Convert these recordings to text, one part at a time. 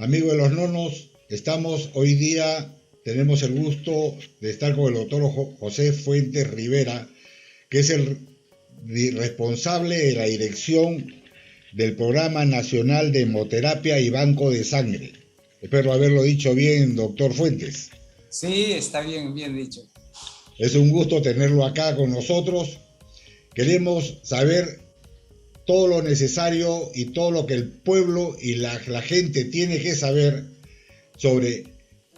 Amigo de los nonos, estamos hoy día, tenemos el gusto de estar con el doctor José Fuentes Rivera, que es el responsable de la dirección del Programa Nacional de Hemoterapia y Banco de Sangre. Espero haberlo dicho bien, doctor Fuentes. Sí, está bien, bien dicho. Es un gusto tenerlo acá con nosotros. Queremos saber todo lo necesario y todo lo que el pueblo y la gente tiene que saber sobre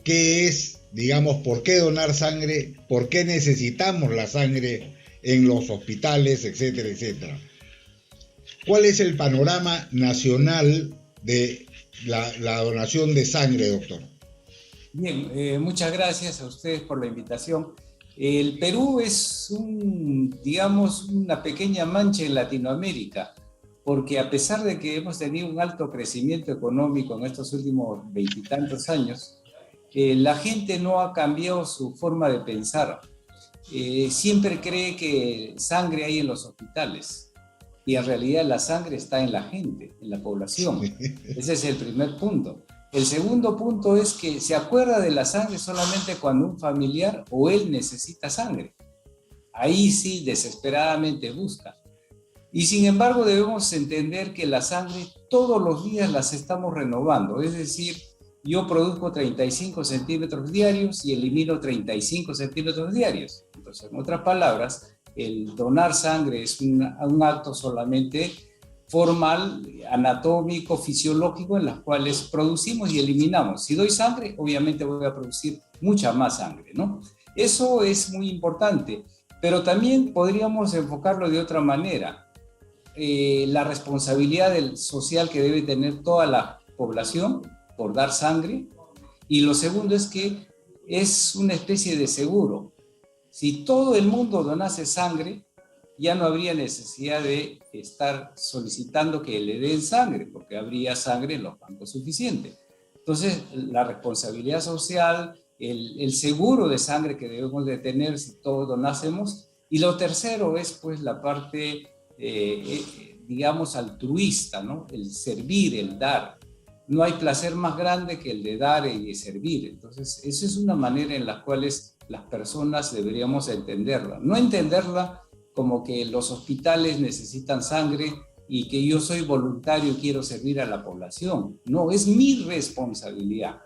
qué es, digamos, por qué donar sangre, por qué necesitamos la sangre en los hospitales, etcétera, etcétera. ¿Cuál es el panorama nacional de la donación de sangre, doctor? Bien, muchas gracias a ustedes por la invitación. El Perú es digamos, una pequeña mancha en Latinoamérica, porque a pesar de que hemos tenido un alto crecimiento económico en estos últimos veintitantos años, la gente no ha cambiado su forma de pensar. Siempre cree que sangre hay en los hospitales y en realidad la sangre está en la gente, en la población. Ese es el primer punto. El segundo punto es que se acuerda de la sangre solamente cuando un familiar o él necesita sangre. Ahí sí, desesperadamente busca. Y sin embargo debemos entender que la sangre todos los días las estamos renovando. Es decir, yo produzco 35 centímetros diarios y elimino 35 centímetros diarios. Entonces, en otras palabras, el donar sangre es un acto solamente formal, anatómico, fisiológico, en las cuales producimos y eliminamos. Si doy sangre, obviamente voy a producir mucha más sangre, ¿no? Eso es muy importante, pero también podríamos enfocarlo de otra manera. La responsabilidad social que debe tener toda la población por dar sangre, y lo segundo es que es una especie de seguro. Si todo el mundo donase sangre, ya no habría necesidad de estar solicitando que le den sangre, porque habría sangre en los bancos suficiente. Entonces, la responsabilidad social, el seguro de sangre que debemos de tener si todos donásemos, y lo tercero es pues la parte, digamos, altruista, ¿no? El servir, el dar. No hay placer más grande que el de dar y de servir. Entonces, esa es una manera en la cual las personas deberíamos entenderla. No entenderla como que los hospitales necesitan sangre y que yo soy voluntario y quiero servir a la población. No, es mi responsabilidad.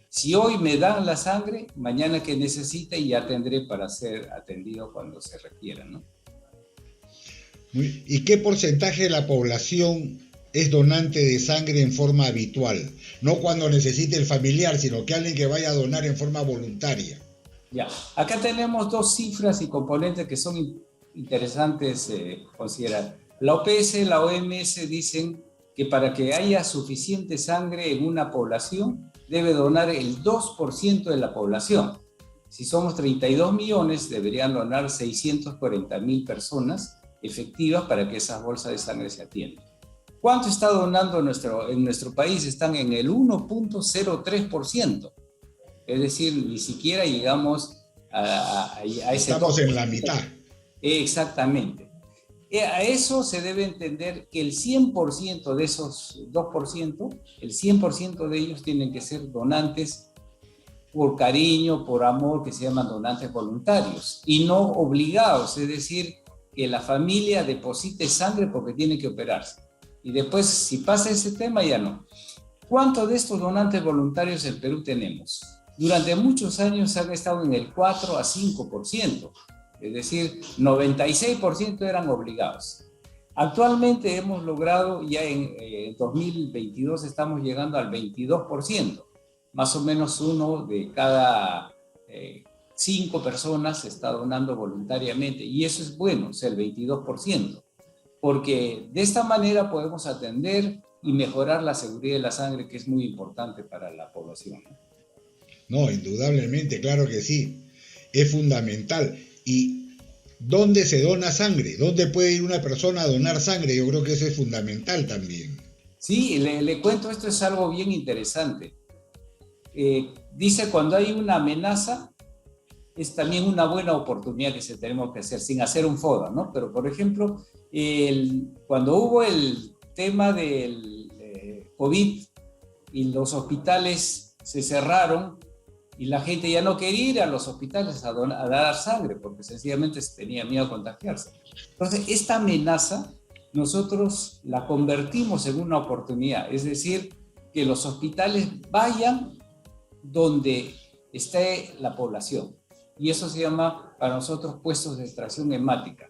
Si hoy me dan la sangre, mañana que necesite ya tendré para ser atendido cuando se requiera, ¿no? ¿Y qué porcentaje de la población es donante de sangre en forma habitual? No cuando necesite el familiar, sino que alguien que vaya a donar en forma voluntaria. Ya, acá tenemos dos cifras y componentes que son interesantes considerar. La OPS, la OMS dicen que para que haya suficiente sangre en una población, debe donar el 2% de la población. Si somos 32 millones, deberían donar 640.000 personas efectivas para que esas bolsas de sangre se atiendan. ¿Cuánto está donando en nuestro país? Están en el 1.03%. Es decir, ni siquiera llegamos a ese Estamos en la 2%. mitad. Exactamente. A eso se debe entender que el 100% de esos 2%, el 100% de ellos tienen que ser donantes por cariño, por amor, que se llaman donantes voluntarios, y no obligados, es decir, que la familia deposite sangre porque tiene que operarse. Y después, si pasa ese tema, ya no. ¿Cuántos de estos donantes voluntarios en Perú tenemos? Durante muchos años han estado en el 4 a 5%, es decir, 96% eran obligados. Actualmente hemos logrado, ya en 2022 estamos llegando al 22%, más o menos uno de cada 5 personas se está donando voluntariamente, y eso es bueno, o sea, el 22%, porque de esta manera podemos atender y mejorar la seguridad de la sangre, que es muy importante para la población. No, indudablemente, claro que sí. Es fundamental. ¿Y dónde se dona sangre? ¿Dónde puede ir una persona a donar sangre? Yo creo que eso es fundamental también. Sí, le cuento, esto es algo bien interesante. Dice, cuando hay una amenaza, es también una buena oportunidad que se tenemos que hacer, sin hacer un FODA, ¿no? Pero, por ejemplo, cuando hubo el tema del COVID, y los hospitales se cerraron y la gente ya no quería ir a los hospitales a dar sangre porque sencillamente tenía miedo a contagiarse. Entonces, esta amenaza nosotros la convertimos en una oportunidad, es decir, que los hospitales vayan donde esté la población. Y eso se llama para nosotros puestos de extracción hemática.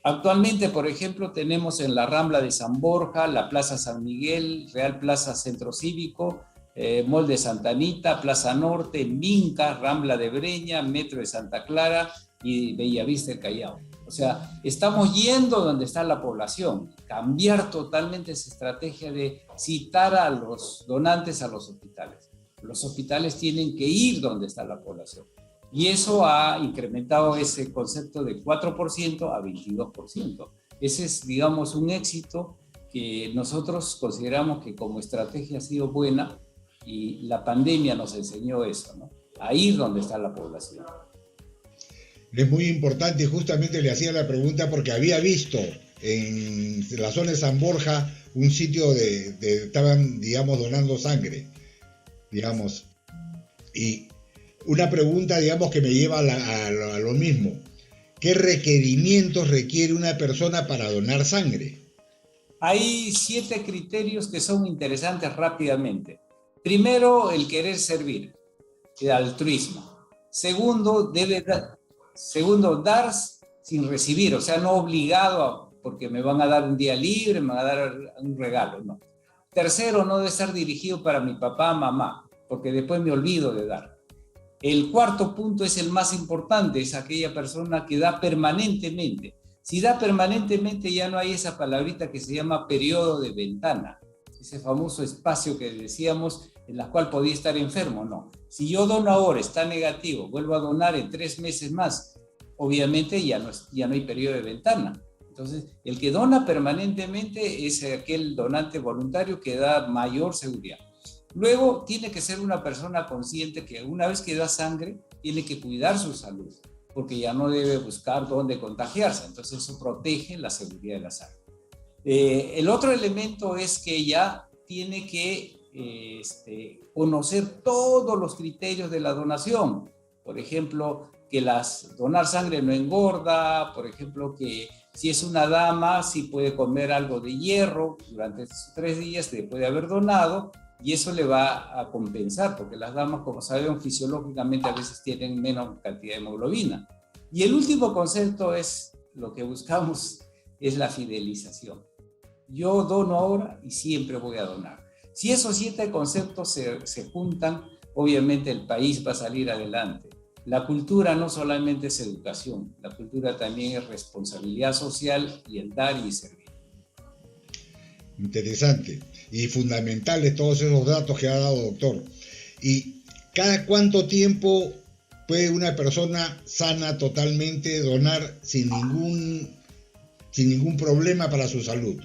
Actualmente, por ejemplo, tenemos en la Rambla de San Borja, la Plaza San Miguel, Real Plaza Centro Cívico, Mall de Santa Anita, Plaza Norte, Minca, Rambla de Breña, Metro de Santa Clara y Bellavista del Callao. O sea, estamos yendo donde está la población, cambiar totalmente esa estrategia de citar a los donantes a los hospitales. Los hospitales tienen que ir donde está la población. Y eso ha incrementado ese concepto de 4% a 22%. Ese es, digamos, un éxito que nosotros consideramos que como estrategia ha sido buena y la pandemia nos enseñó eso, ¿no? A ir donde está la población. Es muy importante y justamente le hacía la pregunta porque había visto en la zona de San Borja un sitio estaban, digamos, donando sangre, digamos, y una pregunta, digamos, que me lleva a lo mismo. ¿Qué requerimientos requiere una persona para donar sangre? Hay 7 criterios que son interesantes rápidamente. Primero, el querer servir, el altruismo. Segundo, dar sin recibir, o sea, no obligado porque me van a dar un día libre, me van a dar un regalo, no. Tercero, no debe estar dirigido para mi papá, mamá, porque después me olvido de dar. El cuarto punto es el más importante, es aquella persona que da permanentemente. Si da permanentemente ya no hay esa palabrita que se llama periodo de ventana, ese famoso espacio que decíamos en la cual podía estar enfermo, no. Si yo dono ahora, está negativo, vuelvo a donar en 3 meses más, obviamente ya no hay periodo de ventana. Entonces, el que dona permanentemente es aquel donante voluntario que da mayor seguridad. Luego, tiene que ser una persona consciente que una vez que da sangre, tiene que cuidar su salud, porque ya no debe buscar dónde contagiarse. Entonces, eso protege la seguridad de la sangre. El otro elemento es que ya tiene que conocer todos los criterios de la donación. Por ejemplo, que donar sangre no engorda, por ejemplo, que si es una dama, sí puede comer algo de hierro durante esos 3 días después de haber donado, y eso le va a compensar, porque las damas, como saben, fisiológicamente a veces tienen menos cantidad de hemoglobina. Y el último concepto es, lo que buscamos, es la fidelización. Yo dono ahora y siempre voy a donar. Si esos 7 conceptos se juntan, obviamente el país va a salir adelante. La cultura no solamente es educación, la cultura también es responsabilidad social y el dar y servir. Interesante y fundamentales todos esos datos que ha dado, doctor. ¿Y cada cuánto tiempo puede una persona sana totalmente donar sin ningún problema para su salud?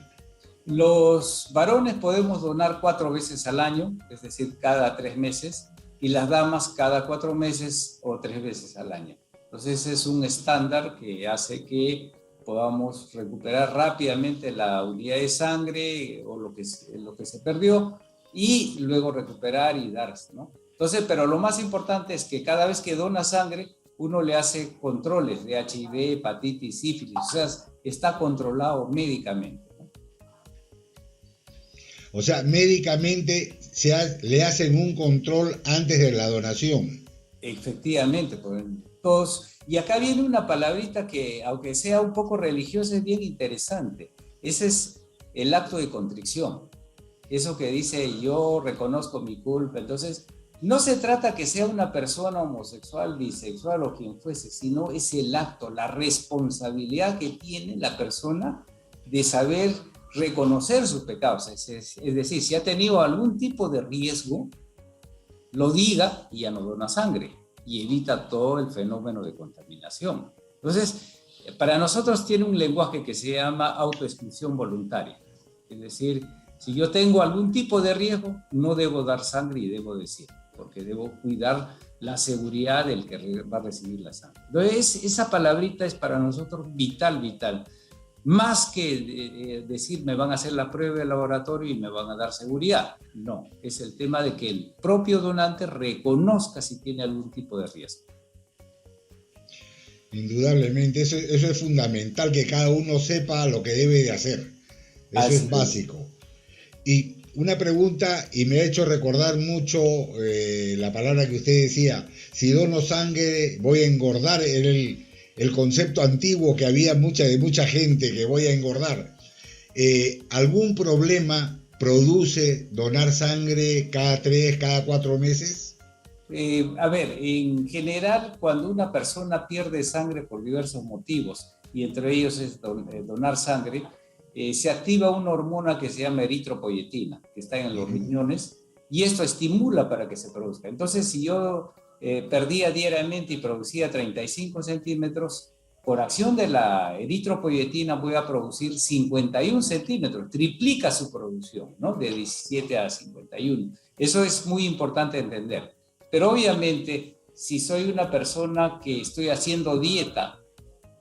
Los varones podemos donar 4 veces al año, es decir, cada 3 meses, y las damas cada 4 meses o 3 veces al año. Entonces es un estándar que hace que podamos recuperar rápidamente la unidad de sangre o lo que se perdió y luego recuperar y dar, ¿no? Entonces, pero lo más importante es que cada vez que dona sangre, uno le hace controles de HIV, hepatitis, sífilis, o sea, está controlado médicamente. O sea, médicamente le hacen un control antes de la donación. Efectivamente, pues todos. Y acá viene una palabrita que, aunque sea un poco religiosa, es bien interesante. Ese es el acto de contrición. Eso que dice, yo reconozco mi culpa. Entonces, no se trata que sea una persona homosexual, bisexual o quien fuese, sino es el acto, la responsabilidad que tiene la persona de saber reconocer sus pecados. Es decir, si ha tenido algún tipo de riesgo, lo diga y ya no dona sangre y evita todo el fenómeno de contaminación. Entonces, para nosotros tiene un lenguaje que se llama autoexclusión voluntaria. Es decir, si yo tengo algún tipo de riesgo, no debo dar sangre y debo decir, porque debo cuidar la seguridad del que va a recibir la sangre. Entonces, esa palabrita es para nosotros vital, vital. Más que decir me van a hacer la prueba de laboratorio y me van a dar seguridad. No, es el tema de que el propio donante reconozca si tiene algún tipo de riesgo. Indudablemente, eso es fundamental, que cada uno sepa lo que debe de hacer. Eso Así es básico. Y una pregunta, y me ha hecho recordar mucho la palabra que usted decía, si dono sangre voy a engordar, era el concepto antiguo que había de mucha gente, que voy a engordar. ¿Algún problema produce donar sangre cada 3, cada 4 meses? A ver, en general, cuando una persona pierde sangre por diversos motivos, y entre ellos es donar sangre, se activa una hormona que se llama eritropoyetina, que está en los riñones, y esto estimula para que se produzca. Entonces, si yo perdía diariamente y producía 35 centímetros, por acción de la eritropoyetina voy a producir 51 centímetros, triplica su producción, ¿no? De 17 a 51. Eso es muy importante entender. Pero obviamente, si soy una persona que estoy haciendo dieta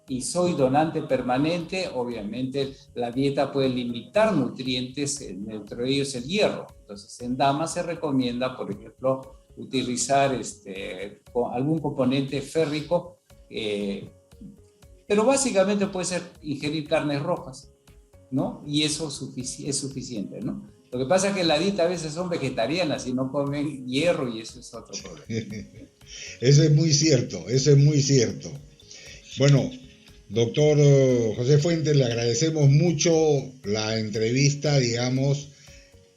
y soy donante permanente, obviamente la dieta puede limitar nutrientes, entre ellos el hierro. Entonces, en damas se recomienda, por ejemplo, utilizar algún componente férrico, pero básicamente puede ser ingerir carnes rojas, ¿no? Y eso es suficiente, ¿no? Lo que pasa es que la dieta a veces son vegetarianas y no comen hierro, y eso es otro problema. Eso es muy cierto, eso es muy cierto. Bueno, doctor José Fuentes, le agradecemos mucho la entrevista, digamos,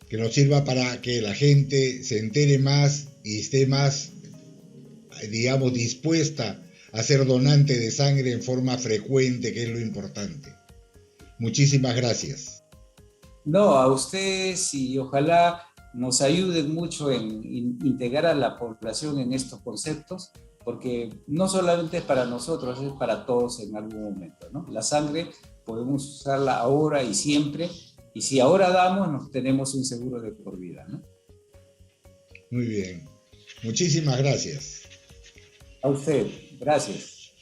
que nos sirva para que la gente se entere más y esté más, digamos, dispuesta a ser donante de sangre en forma frecuente, que es lo importante. Muchísimas gracias. No, a ustedes, y ojalá nos ayuden mucho en integrar a la población en estos conceptos, porque no solamente es para nosotros, es para todos en algún momento, ¿no? La sangre podemos usarla ahora y siempre, y si ahora damos, nos tenemos un seguro de por vida, ¿no? Muy bien. Muchísimas gracias. A usted, gracias.